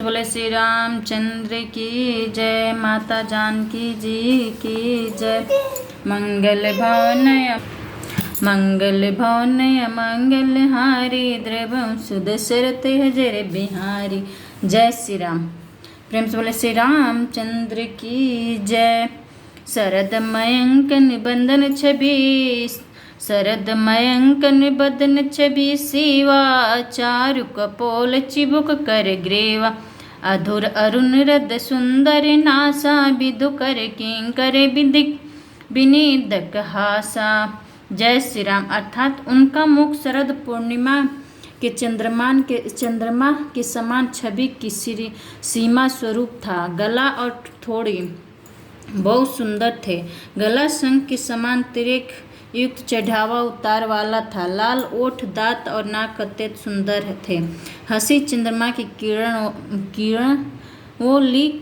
बोले श्री रामचंद्र की जय। माता जानकी जी की जय। मंगल भवनय मंगल हारी द्रवं सुदशरथ जय बिहारी। जय श्री राम। प्रेम से बोले श्री रामचंद्र की जय। शरद मयंक निबंधन छवि शिवा चारु कपोल चिबुक कर ग्रेवा। अधुर अरुण रद सुंदर नासा विदु कर किंकर विनिदक हासा। जय श्री राम। अर्थात उनका मुख शरद पूर्णिमा के चंद्रमा के समान छवि की सीमा स्वरूप था। गला और थोड़ी बहुत सुंदर थे। गला शंख के समान तिरेक युक्त चढ़ावा उतार वाला था। लाल ओठ, दांत और नाक अत्यंत सुंदर थे। हंसी चंद्रमा की किरणों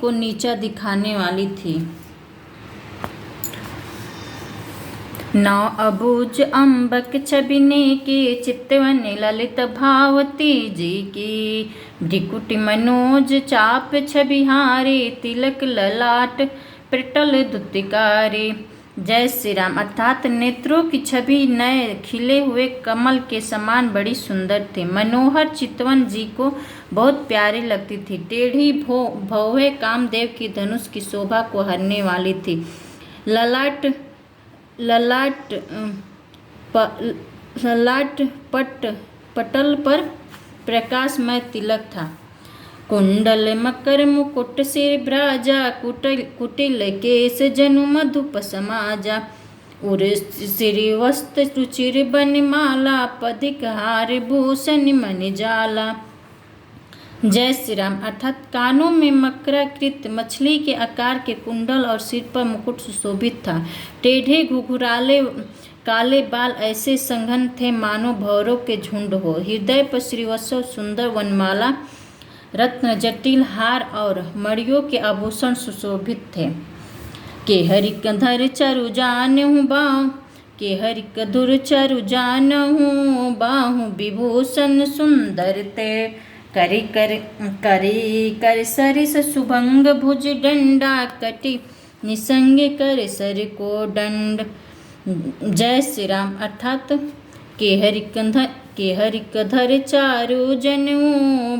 को नीचा दिखाने वाली थी। नौ अबुज अम्बक छबिने की चितवन ललित भावती जी की। भ्रिकुटि मनोज चाप छबिहारी तिलक ललाट प्रटल दुतिकारी। जय श्री राम। अर्थात नेत्रों की छवि नए खिले हुए कमल के समान बड़ी सुंदर थी। मनोहर चितवन जी को बहुत प्यारी लगती थी। टेढ़ी भौहें कामदेव की धनुष की शोभा को हरने वाली थी। ललाट पटल पर प्रकाशमय तिलक था। कुंडल मकर मुकुट सिर भ्राजा कुटिल केस जनु मधुप समाजा। उर सिरि वस्त रुचिर बनमाला पदिक हार भूषण मन जाला। जय श्री राम। अर्थात कानों में मकराकृत मछली के आकार के कुंडल और सिर पर मुकुट सुशोभित था। टेढ़े घुघुराले काले बाल ऐसे संघन थे मानो भौरों के झुंड हो। हृदय पर श्रीवत्सव सुंदर वनमाला, रत्न जटिल हार और मणियों के आभूषण सुशोभित थे। केहरि कधर चरु जानहु बाहु विभूषण सुंदर ते। करी कर सरिस सुभंग भुज डंडा कटी निसंग कर सर को दंड। जय श्री राम। अर्थात केहरि कधर चारु जनु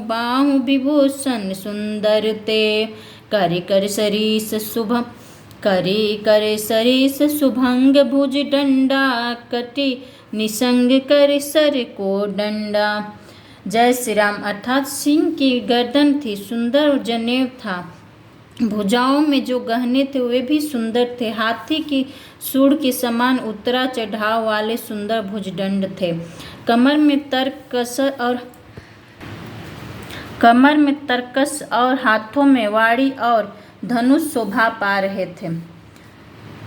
बाहु विभूषण सुंदर ते। करी कर सरिस सुभंग भुज डंडा कटी निसंग कर सर को डंडा। जय श्री राम। अर्थात सिंह की गर्दन थी, सुंदर जनेऊ था। भुजाओं में जो गहने थे वे भी सुंदर थे। हाथी की सूंड के समान उतरा चढ़ाव वाले सुंदर भुजदंड थे। कमर में तरकस और हाथों में वाड़ी और धनुष शोभा पा रहे थे।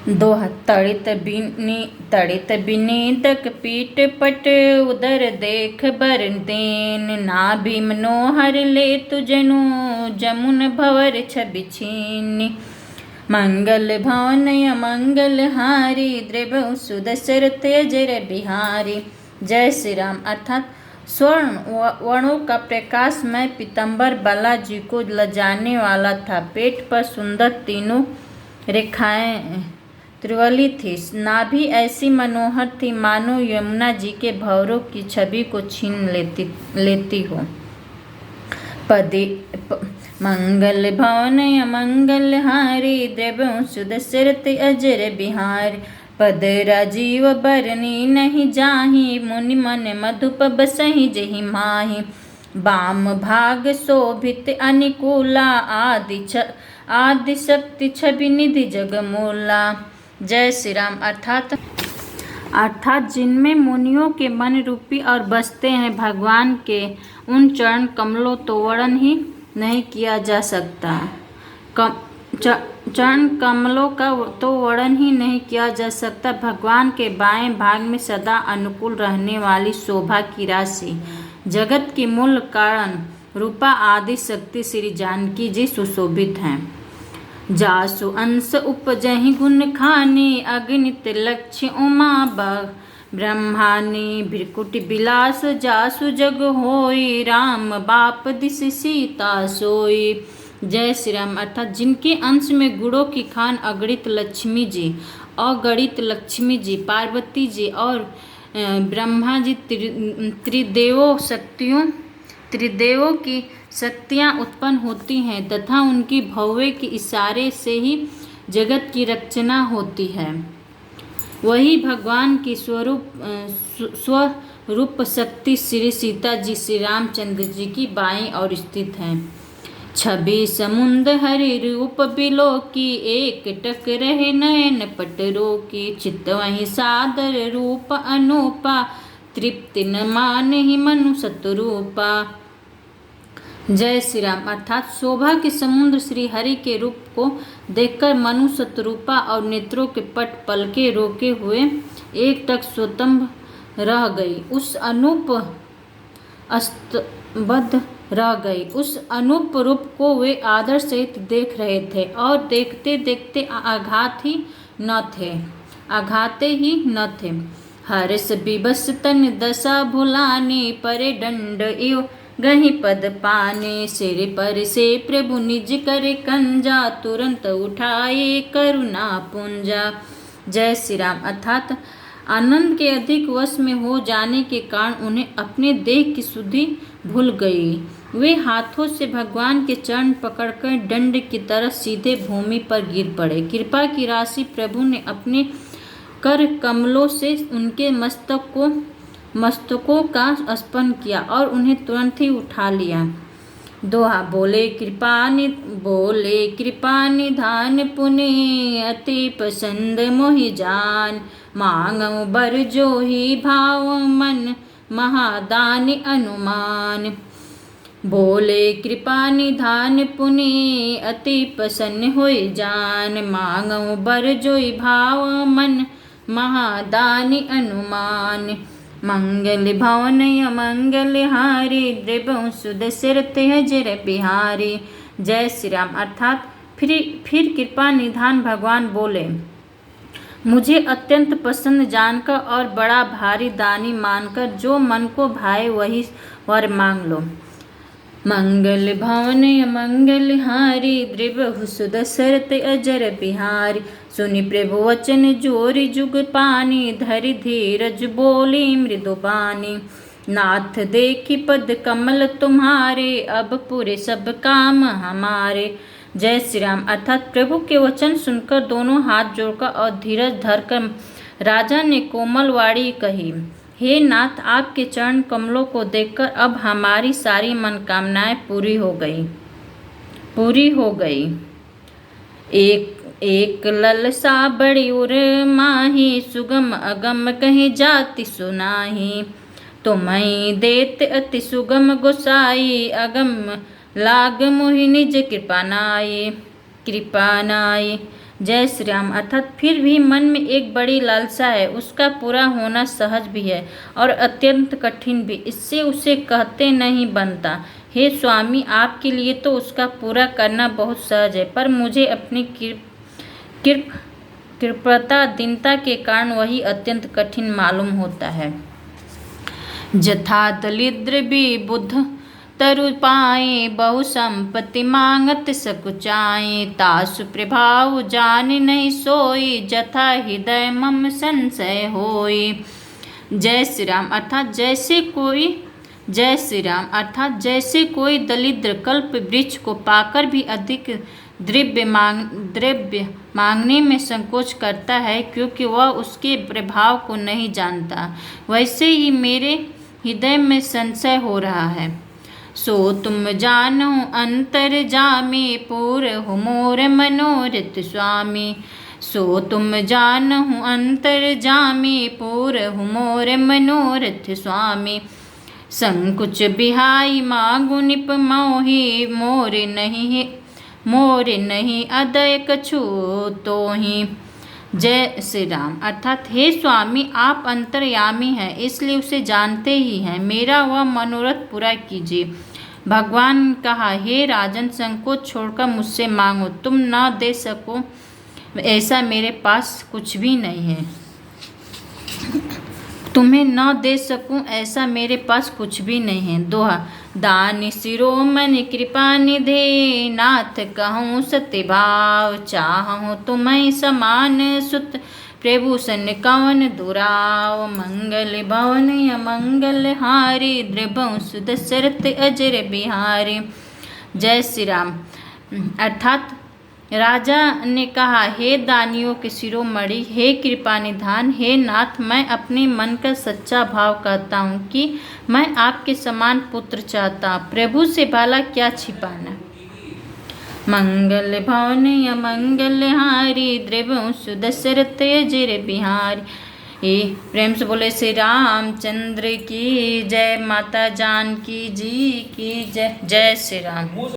दोहा तड़ित बिनीतक पीठ पट उदर देख बर देन। नाभि मनोहर ले तुजनु जमुन भवर छवि छीन। मंगल भवनय मंगल हारी द्रवं सुदशरथ जय बिहारी। जय श्री राम। अर्थात स्वर्ण वर्णों का प्रकाशमय पीताम्बर बालाजी को लजाने वाला था। पेट पर सुंदर तीनों रेखाएं त्रिवली थी। नाभि ऐसी मनोहर थी मानो यमुना जी के भंवरों की छवि को छीन लेती हो। मंगल भवनय मंगल हारी द्रवं सुदशरथ अजर बिहारी। पद राजीव बरनी नहीं जाहि मुनि मन मधुप बसहि जहि माहि। वाम भाग शोभित अनुकूला आदि शक्ति छवि निधि जगमूला। जय श्री राम। अर्थात जिनमें मुनियों के मन रूपी और बसते हैं भगवान के उन चरण कमलों तो वर्णन ही नहीं किया जा सकता। चरण कमलों का तो वर्णन ही नहीं किया जा सकता। भगवान के बाएं भाग में सदा अनुकूल रहने वाली शोभा की राशि, जगत की मूल कारण रूपा आदि शक्ति श्री जानकी जी सुशोभित हैं। जासु अंश उपजहि गुण खानी अगणित लक्ष्य उमा ब्रह्मानी भृकुट बिलास जासु जग होई, राम बाप दिस सीता सोई। जय श्री राम। अर्थात जिनके अंश में गुणों की खान अगणित लक्ष्मी जी, अगणित लक्ष्मी जी, पार्वती जी और ब्रह्मा जी त्रिदेवों की शक्तियाँ उत्पन्न होती हैं तथा उनकी भव्य के इशारे से ही जगत की रचना होती है। वही भगवान की स्वरूप शक्ति श्री सीता जी श्री रामचंद्र जी की बाईं ओर स्थित हैं। छवि समुंद हरि रूप बिलो की, एक टक रहे नयन पटरो की, चित्त वही सादर रूप अनूपा, तृप्ति न मान ही मनु सतरूपा। जय श्री राम। अर्थात शोभा के समुद्र श्री हरि के रूप को देखकर मनु शतरूपा और नेत्रों के पट पलके रोके हुए एक टक स्वतंभ रह गई। उस अनूप रूप को वे आदर सहित देख रहे थे और देखते देखते आघाते ही न थे। हर्ष विवश तन दशा भुलाने, परे दंड इव गही पद पाने, सिर पर से प्रभु निज करे कंजा, तुरंत उठाए करुणा पुंजा। जय श्री राम। अर्थात आनंद के अधिक वश में हो जाने के कारण उन्हें अपने देह की शुद्धि भूल गई। वे हाथों से भगवान के चरण पकड़कर दंड की तरह सीधे भूमि पर गिर पड़े। कृपा की राशि प्रभु ने अपने कर कमलों से उनके मस्तकों का स्पर्श किया और उन्हें तुरंत ही उठा लिया। दोहा। बोले कृपा निधान पुनि, अति पसंद मोहि जान, मांगऊ बर जो ही भाव मन, महादानी अनुमान। बोले कृपा निधान पुनि, अति प्रसन्न होई जान, मांगऊ बर जोई भाव मन, महादानी अनुमान। मंगल भवन मंगल हारी, द्रिभु सुदशरथ हजर बिहारी। जय श्री राम। अर्थात फिर कृपा निधान भगवान बोले, मुझे अत्यंत पसंद जानकर और बड़ा भारी दानी मानकर जो मन को भाए वही वर मांग लो। मंगल भवन मंगल हारी, द्रिभु सुदशरथ अजर बिहारी। सुनि प्रभु वचन जोरी जुग पानी, धरि धीरज बोली मृदुबानी। नाथ देखी पद कमल तुम्हारे, अब पूरे सब काम हमारे। जय श्री राम। अर्थात प्रभु के वचन सुनकर दोनों हाथ जोड़कर और धीरज धरकर राजा ने कोमल वाणी कही, हे नाथ, आपके चरण कमलों को देखकर अब हमारी सारी मनोकामनाएं पूरी हो गई। एक ललसा बड़ी उर माही, सुगम अगम कहीं जाति सुनाही। तुम्हीं देत अति सुगम गोसाई, अगम लाग मोहि निज कृपा नाई। जय श्री राम। अर्थात फिर भी मन में एक बड़ी लालसा है, उसका पूरा होना सहज भी है और अत्यंत कठिन भी, इससे उसे कहते नहीं बनता। हे स्वामी, आपके लिए तो उसका पूरा करना बहुत सहज है, पर मुझे अपनी कृपता दीनता के कारण वही अत्यंत कठिन मालूम होता है। जथा दलिद्र भी बुद्ध तरु पाए, बहु संपत्ति मांगत सकुचाए, तासु प्रभाव जान नहीं सोई, जथा हृदय मम संशय होई। जय श्री राम। अर्थात जैसे कोई दलिद्र कल्प वृक्ष को पाकर भी अधिक द्रव्य मांगने में संकोच करता है क्योंकि वह उसके प्रभाव को नहीं जानता, वैसे ही मेरे हृदय में संशय हो रहा है। सो तुम जानो अंतर जामी, पूर हो मोर मनोरथ स्वामी। सो तुम जानहु अंतर जामी, पूर हो मोर मनोरथ स्वामी। संकुच बिहाई मांगु निप मोहि, मोर नहीं अदय कछु तोहि। जय श्री राम। अर्थात हे स्वामी, आप अंतर्यामी हैं, इसलिए उसे जानते ही हैं, मेरा वह मनोरथ पूरा कीजिए। भगवान कहा, हे राजन, संकोच छोड़कर मुझसे मांगो, तुम न दे सको ऐसा मेरे पास कुछ भी नहीं है। तुम्हें न दे सकूं ऐसा मेरे पास कुछ भी नहीं है। दोहा। दानी शिरोमणि कृपा निधे, नाथ कहूँ सत्य भाव, चाहूँ तुम्हें समान सुत, प्रभु सन कवन दुराव। मंगल भवन अमंगल हारी, द्रवंश दशरथ अजर बिहारी। जय श्री राम। अर्थात राजा ने कहा, हे दानियों के शिरोमणि, हे कृपा निधान, हे नाथ, मैं अपने मन का सच्चा भाव कहता हूँ कि मैं आपके समान पुत्र चाहता। प्रभु से भला क्या छिपाना। मंगल भवन अमंगल हारी, द्रवंश दशरथ अजर बिहारी। प्रेम से बोले श्री रामचंद्र की जय। माता जानकी जी की जय। जय श्री राम।